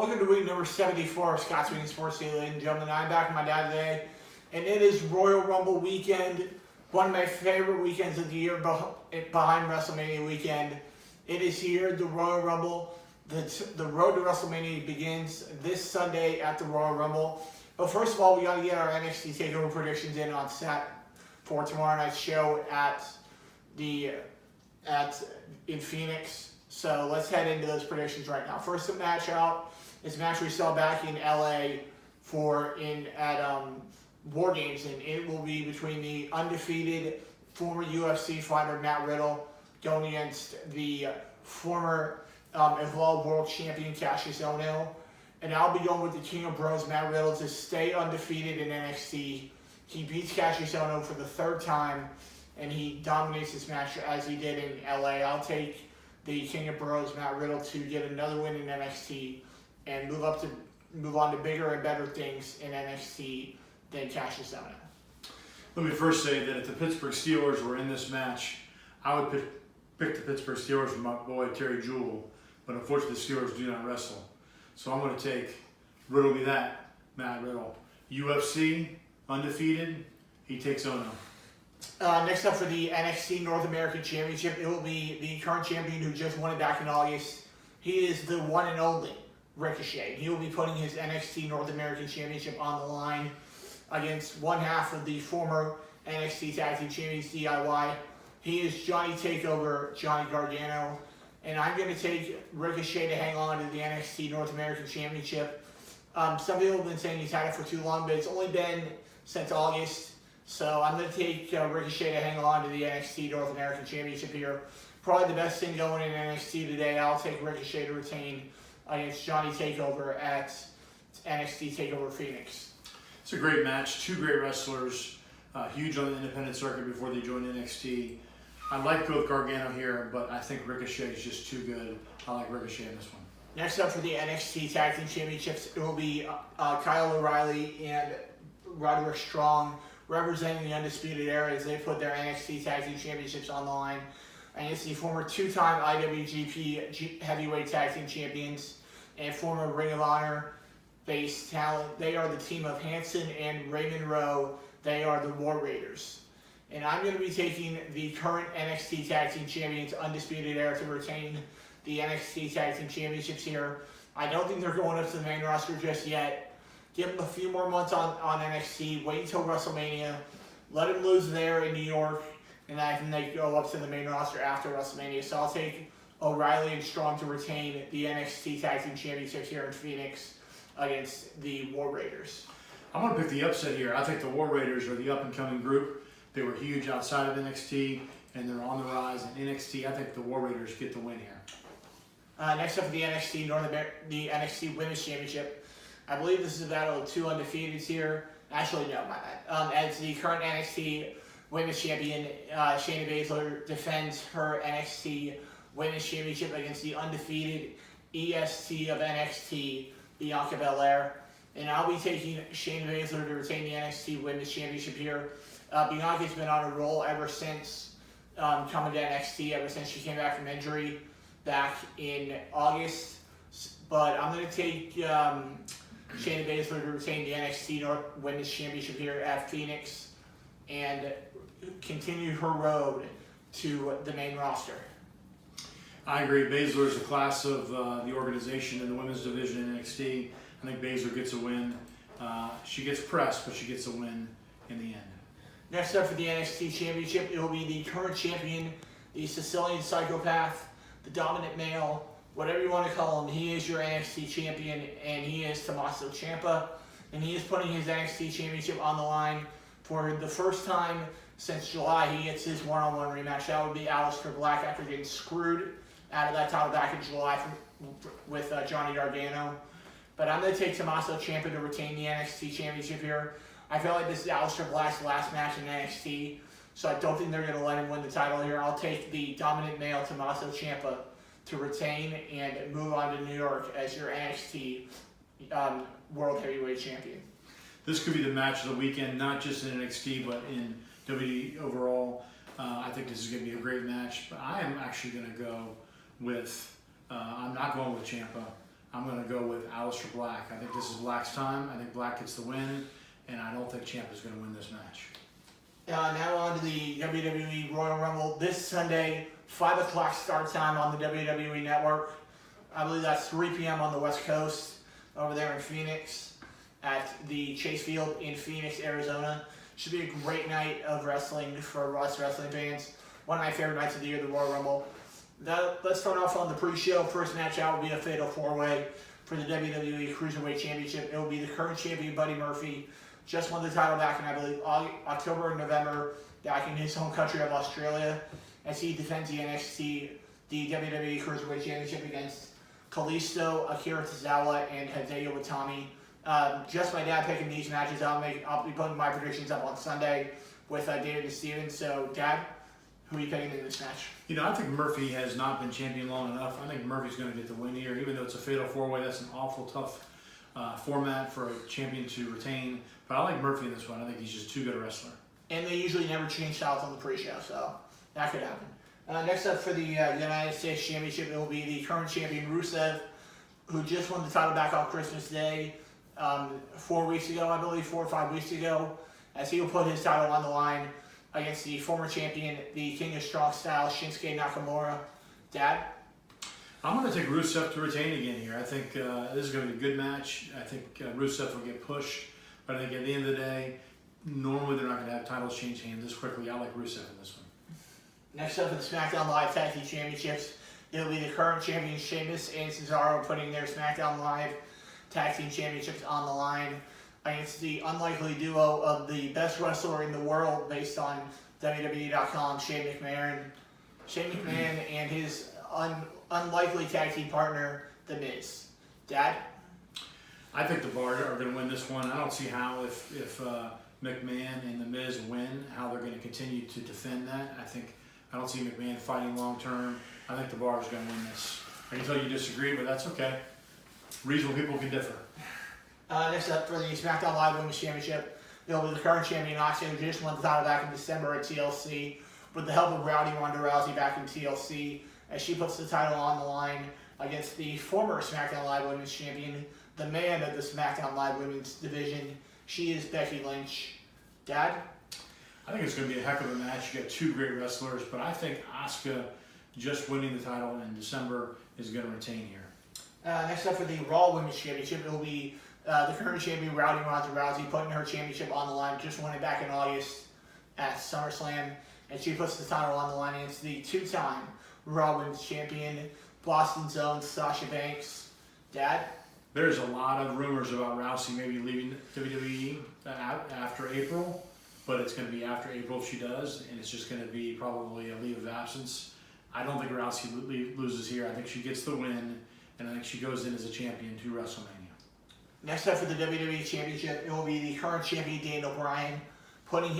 Welcome to week number 74 of Scott's Weekend Sports Daily, ladies and gentlemen. I'm back with my dad today, and it is Royal Rumble weekend, one of my favorite weekends of the year behind WrestleMania weekend. It is here, the Royal Rumble. The road to WrestleMania begins this Sunday at the Royal Rumble. But first of all, we got to get our NXT TakeOver predictions in on set for tomorrow night's show in Phoenix. So let's head into those predictions right now. First match out is a match we saw back in LA at War Games, and it will be between the undefeated former UFC fighter Matt Riddle going against the former Evolve World Champion Cassius Ohno. And I'll be going with the King of Bros, Matt Riddle, to stay undefeated in NXT. He beats Cassius Ohno for the third time, and he dominates this match as he did in LA. I'll take the King of Bros, Matt Riddle, to get another win in NXT and move on to bigger and better things in NXT than Cassius Ohno. Let me first say that if the Pittsburgh Steelers were in this match, I would pick the Pittsburgh Steelers for my boy Terry Jewell, but unfortunately the Steelers do not wrestle. So I'm going to take Riddle be that, Matt Riddle. UFC, undefeated, he takes Ohno. Next up for the NXT North American Championship, it will be the current champion who just won it back in August. He is the one and only Ricochet. He will be putting his NXT North American Championship on the line against one half of the former NXT Tag Team Champions, DIY. He is Johnny Takeover, Johnny Gargano. And I'm going to take Ricochet to hang on to the NXT North American Championship. Some people have been saying he's had it for too long, but it's only been since August. So I'm going to take Ricochet to hang on to the NXT North American Championship here. Probably the best thing going in NXT today. I'll take Ricochet to retain against Johnny Takeover at NXT TakeOver Phoenix. It's a great match. Two great wrestlers, huge on the independent circuit before they joined NXT. I like both Gargano here, but I think Ricochet is just too good. I like Ricochet in this one. Next up for the NXT Tag Team Championships, it will be Kyle O'Reilly and Roderick Strong representing the Undisputed Era as they put their NXT Tag Team Championships on the line. And it's the former two-time IWGP Heavyweight Tag Team Champions and former Ring of Honor-based talent. They are the team of Hanson and Raymond Rowe. They are the War Raiders. And I'm going to be taking the current NXT Tag Team Champions Undisputed Era to retain the NXT Tag Team Championships here. I don't think they're going up to the main roster just yet. Give them a few more months on NXT. Wait until WrestleMania. Let them lose there in New York. And then they go up to the main roster after WrestleMania. So I'll take O'Reilly and Strong to retain the NXT Tag Team Championships here in Phoenix against the War Raiders. I'm going to pick the upset here. I think the War Raiders are the up-and-coming group. They were huge outside of NXT, and they're on the rise in NXT. I think the War Raiders get the win here. Next up for the the NXT Women's Championship. I believe this is a battle of two undefeateds here. Actually, no, my bad. As the current NXT Women's Champion, Shayna Baszler defends her NXT Women's Championship against the undefeated EST of NXT, Bianca Belair. And I'll be taking Shayna Baszler to retain the NXT Women's Championship here. Bianca's been on a roll ever since coming to NXT, ever since she came back from injury back in August. But I'm going to take Shayna Baszler to retain the NXT North Women's Championship here at Phoenix and continue her road to the main roster. I agree. Baszler is a class of the organization in the women's division in NXT. I think Baszler gets a win. She gets pressed, but she gets a win in the end. Next up for the NXT Championship, it will be the current champion, the Sicilian Psychopath, the Dominant Male, whatever you want to call him. He is your NXT champion, and he is Tommaso Ciampa. And he is putting his NXT Championship on the line for the first time since July. He gets his one-on-one rematch. That would be Aleister Black after getting screwed out of that title back in July with Johnny Gargano. But I'm going to take Tommaso Ciampa to retain the NXT Championship here. I feel like this is Aleister Black's last match in NXT, so I don't think they're going to let him win the title here. I'll take the Dominant Male Tommaso Ciampa to retain and move on to New York as your NXT World Heavyweight Champion. This could be the match of the weekend, not just in NXT, but in WWE overall. I think this is going to be a great match, but I am actually going to go with, I'm not going with Ciampa. I'm going to go with Aleister Black. I think this is Black's time. I think Black gets the win, and I don't think Ciampa is going to win this match. Now on to the WWE Royal Rumble this Sunday, 5 o'clock start time on the WWE Network. I believe that's 3 p.m. on the West Coast over there in Phoenix at the Chase Field in Phoenix, Arizona. Should be a great night of wrestling for us wrestling fans. One of my favorite nights of the year, the Royal Rumble. Let's start off on the pre-show. First match out will be a fatal 4-way for the WWE Cruiserweight Championship. It will be the current champion, Buddy Murphy. Just won the title back in, I believe, October and November, back in his home country of Australia, as he defends the WWE Cruiserweight Championship against Kalisto, Akira Tozawa, and Hideo Itami. Just my dad picking these matches. I'll be putting my predictions up on Sunday with David and Steven. So, Dad, who are you picking in this match? I think Murphy has not been champion long enough. I think Murphy's going to get the win here, even though it's a fatal 4-way. That's an awful tough format for a champion to retain. But I like Murphy in this one. I think he's just too good a wrestler. And they usually never change styles on the pre-show, so that could happen. Next up for the United States Championship, it will be the current champion, Rusev, who just won the title back on Christmas Day 4 weeks ago, I believe, 4 or 5 weeks ago, as he will put his title on the line against the former champion, the King of Strong Style, Shinsuke Nakamura. Dad? I'm going to take Rusev to retain again here. I think this is going to be a good match. I think Rusev will get pushed. But I think at the end of the day, normally they're not going to have titles change hands this quickly. I like Rusev in this one. Next up for the SmackDown Live Tag Team Championships, it'll be the current champions Sheamus and Cesaro putting their SmackDown Live Tag Team Championships on the line against the unlikely duo of the best wrestler in the world based on WWE.com, Shane McMahon. Shane McMahon and his unlikely tag team partner, The Miz. Dad? I think the Bar are going to win this one. I don't see how, if McMahon and The Miz win, how they're going to continue to defend that. I don't see McMahon fighting long term. I think the Bar is going to win this. I can tell you disagree, but that's okay. Reasonable people can differ. Next up for the SmackDown Live Women's Championship, it'll be the current champion, Asuka, who just won the title back in December at TLC, with the help of Rowdy Ronda Rousey back in TLC, as she puts the title on the line against the former SmackDown Live Women's Champion, the man of the SmackDown Live Women's division. She is Becky Lynch. Dad? I think it's going to be a heck of a match. You got two great wrestlers, but I think Asuka just winning the title in December is going to retain here. Next up for the Raw Women's Championship, it will be the current champion, Rowdy Ronda Rousey, putting her championship on the line. Just won it back in August at SummerSlam, and she puts the title on the line against the two-time Raw Women's Champion, Boston's own Sasha Banks. Dad? There's a lot of rumors about Rousey maybe leaving WWE after April, but it's going to be after April if she does, and it's just going to be probably a leave of absence. I don't think Rousey loses here. I think she gets the win, and I think she goes in as a champion to WrestleMania. Next up for the WWE Championship, it will be the current champion, Daniel Bryan, putting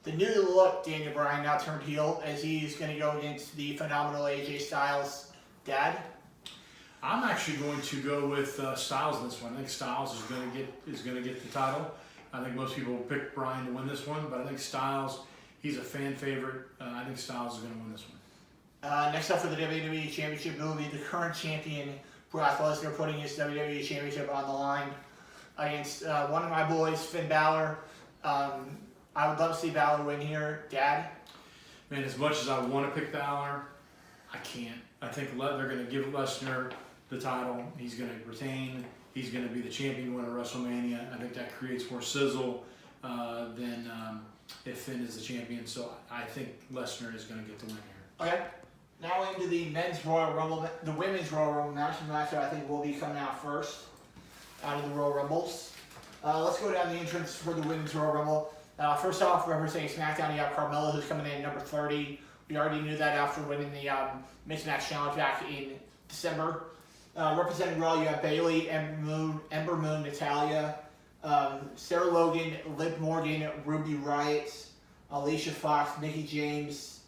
the new look Daniel Bryan now turned heel, as he's going to go against the phenomenal AJ Styles. Dad? I'm actually going to go with Styles in this one. I think Styles is going to get the title. I think most people will pick Bryan to win this one, but I think Styles, he's a fan favorite. I think Styles is going to win this one. Next up for the WWE Championship, it will be the current champion, Brock Lesnar, putting his WWE Championship on the line against one of my boys, Finn Balor. I would love to see Balor win here. Dad? Man, as much as I want to pick Balor, I can't. I think they're going to give Lesnar the title. He's going to retain. He's going to be the champion when at WrestleMania. I think that creates more sizzle than if Finn is the champion. So I think Lesnar is going to get the win here. Okay. Now into the men's Royal Rumble, the women's Royal Rumble match. The match that I think will be coming out first out of the Royal Rumbles. Let's go down the entrance for the women's Royal Rumble. First off, representing SmackDown, you got Carmella, who's coming in at number 30. We already knew that after winning the Mixed Match Challenge back in December. Representing Raw, you have Bayley, Ember Moon, Natalya, Sarah Logan, Liv Morgan, Ruby Riott, Alicia Fox, Mickie James,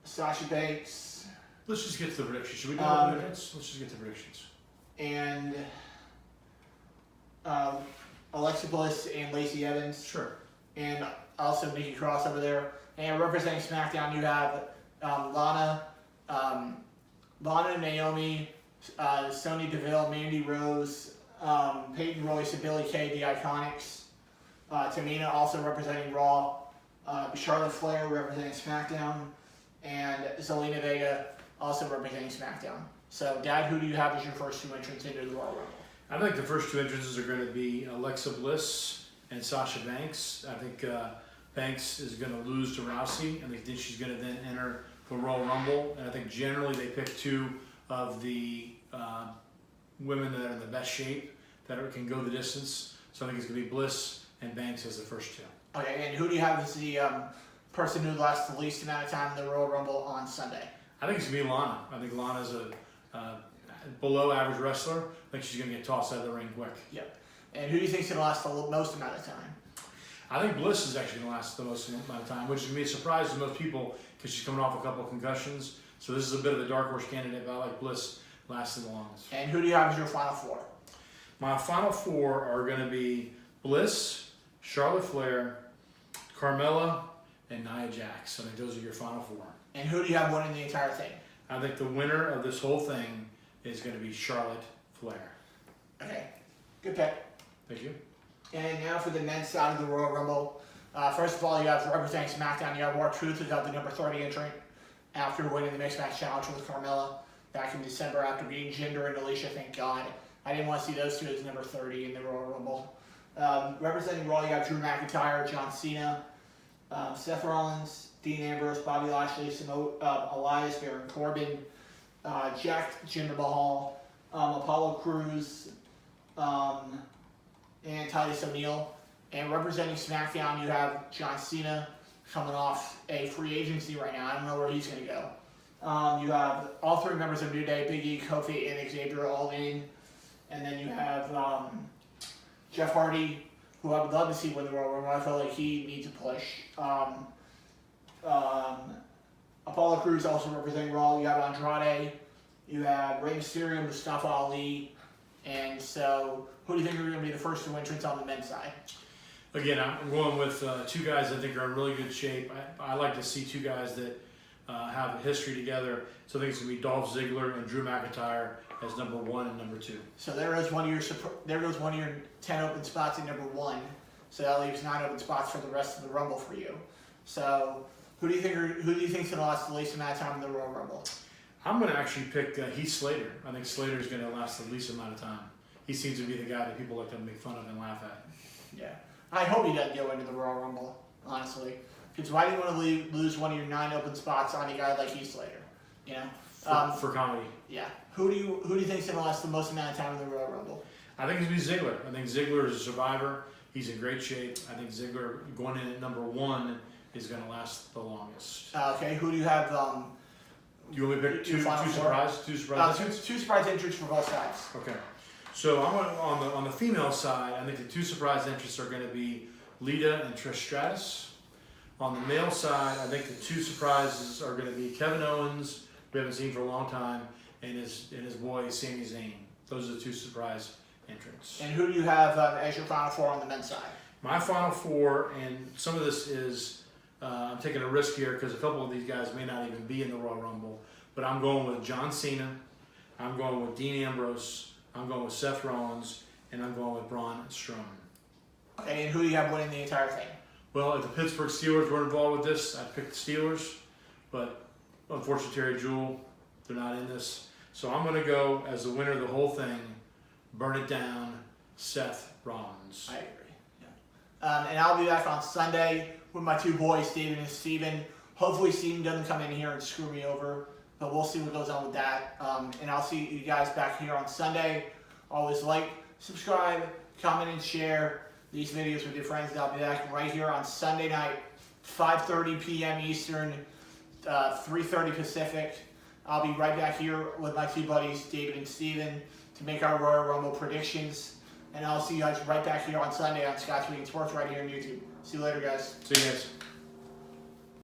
Sasha Banks. Let's just get to the predictions. Should we do the predictions? Let's just get to the predictions. And Alexa Bliss and Lacey Evans. Sure. And also Nikki Cross over there. And representing SmackDown, you have Lana, Naomi, Sonya Deville, Mandy Rose, Peyton Royce, and Billie Kay, the Iconics. Tamina also representing Raw. Charlotte Flair representing SmackDown. And Zelina Vega also representing SmackDown. So, Dad, who do you have as your first two entrants into the Royal Rumble? I think the first two entrances are going to be Alexa Bliss and Sasha Banks. I think Banks is going to lose to Rousey, and I think she's going to then enter the Royal Rumble. And I think generally they pick two of the women that are in the best shape, that can go the distance. So I think it's going to be Bliss and Banks as the first two. Okay, and who do you have as the person who lasts the least amount of time in the Royal Rumble on Sunday? I think it's going to be Lana. I think Lana's a below average wrestler. I think she's going to get tossed out of the ring quick. Yep. And who do you think is going to last the most amount of time? I think Bliss is actually going to last the most amount of time, which is going to be a surprise to most people because she's coming off a couple of concussions. So this is a bit of a dark horse candidate, but I like Bliss lasting the longest. And who do you have as your final four? My final four are going to be Bliss, Charlotte Flair, Carmella, and Nia Jax. I think those are your final four. And who do you have winning the entire thing? I think the winner of this whole thing is going to be Charlotte Flair. Okay, good pick. Thank you. And now for the men's side of the Royal Rumble. First of all, you have representing SmackDown, you have R-Truth, who's got the number 30 entrant after winning the Mixed Match Challenge with Carmella back in December after beating Jinder and Alicia, thank God. I didn't want to see those two as number 30 in the Royal Rumble. Representing Raw, you have Drew McIntyre, John Cena, Seth Rollins, Dean Ambrose, Bobby Lashley, Elias, Baron Corbin, Jack Jinder Mahal, Apollo Crews, and Titus O'Neil. And representing SmackDown, you have John Cena coming off a free agency right now. I don't know where he's going to go. You have all three members of New Day, Big E, Kofi, and Xavier all in. And then you have Jeff Hardy, who I would love to see win the Royal Rumble. I feel like he needs a push. Apollo Crews also representing Raw. You have Andrade. You have Rey Mysterio, Mustafa Ali. And so, who do you think are going to be the first two entrants on the men's side? Again, I'm going with two guys I think are in really good shape. I like to see two guys that have a history together. So I think it's going to be Dolph Ziggler and Drew McIntyre as number 1 and number 2. So there goes one of your 10 open spots in number 1. So that leaves 9 open spots for the rest of the Rumble for you. So who do you think is going to last the least amount of time in the Royal Rumble? I'm going to actually pick Heath Slater. I think Slater is going to last the least amount of time. He seems to be the guy that people like to make fun of and laugh at. Yeah. I hope he doesn't go into the Royal Rumble, honestly. Because why do you want to lose one of your 9 open spots on a guy like Heath Slater? You know? For comedy. Yeah. Who do you think is going to last the most amount of time in the Royal Rumble? I think it's going to be Ziggler. I think Ziggler is a survivor. He's in great shape. I think Ziggler going in at number 1 is going to last the longest. Okay. Who do you have? You want me to pick two surprise entrants? Two surprise entrants for both sides. Okay. So I'm on the female side. I think the two surprise entrants are going to be Lita and Trish Stratus. On the male side, I think the two surprises are going to be Kevin Owens, we haven't seen for a long time, and his boy Sami Zayn. Those are the two surprise entrants. And who do you have as your final four on the men's side? My final four, and some of this is I'm taking a risk here because a couple of these guys may not even be in the Royal Rumble, but I'm going with John Cena, I'm going with Dean Ambrose, I'm going with Seth Rollins, and I'm going with Braun Strowman. Okay, and who do you have winning the entire thing? Well, if the Pittsburgh Steelers were involved with this, I'd pick the Steelers, but unfortunately Terry Jewell, they're not in this. So I'm going to go as the winner of the whole thing, burn it down, Seth Rollins. I agree. Yeah. And I'll be back on Sunday with my two boys, David and Steven. Hopefully Steven doesn't come in here and screw me over, but we'll see what goes on with that. And I'll see you guys back here on Sunday. Always like, subscribe, comment, and share these videos with your friends. And I'll be back right here on Sunday night, 5:30 p.m. Eastern, 3:30 Pacific. I'll be right back here with my two buddies, David and Steven, to make our Royal Rumble predictions. And I'll see you guys right back here on Sunday on Scott's Weekend Sports right here on YouTube. See you later, guys. See you guys.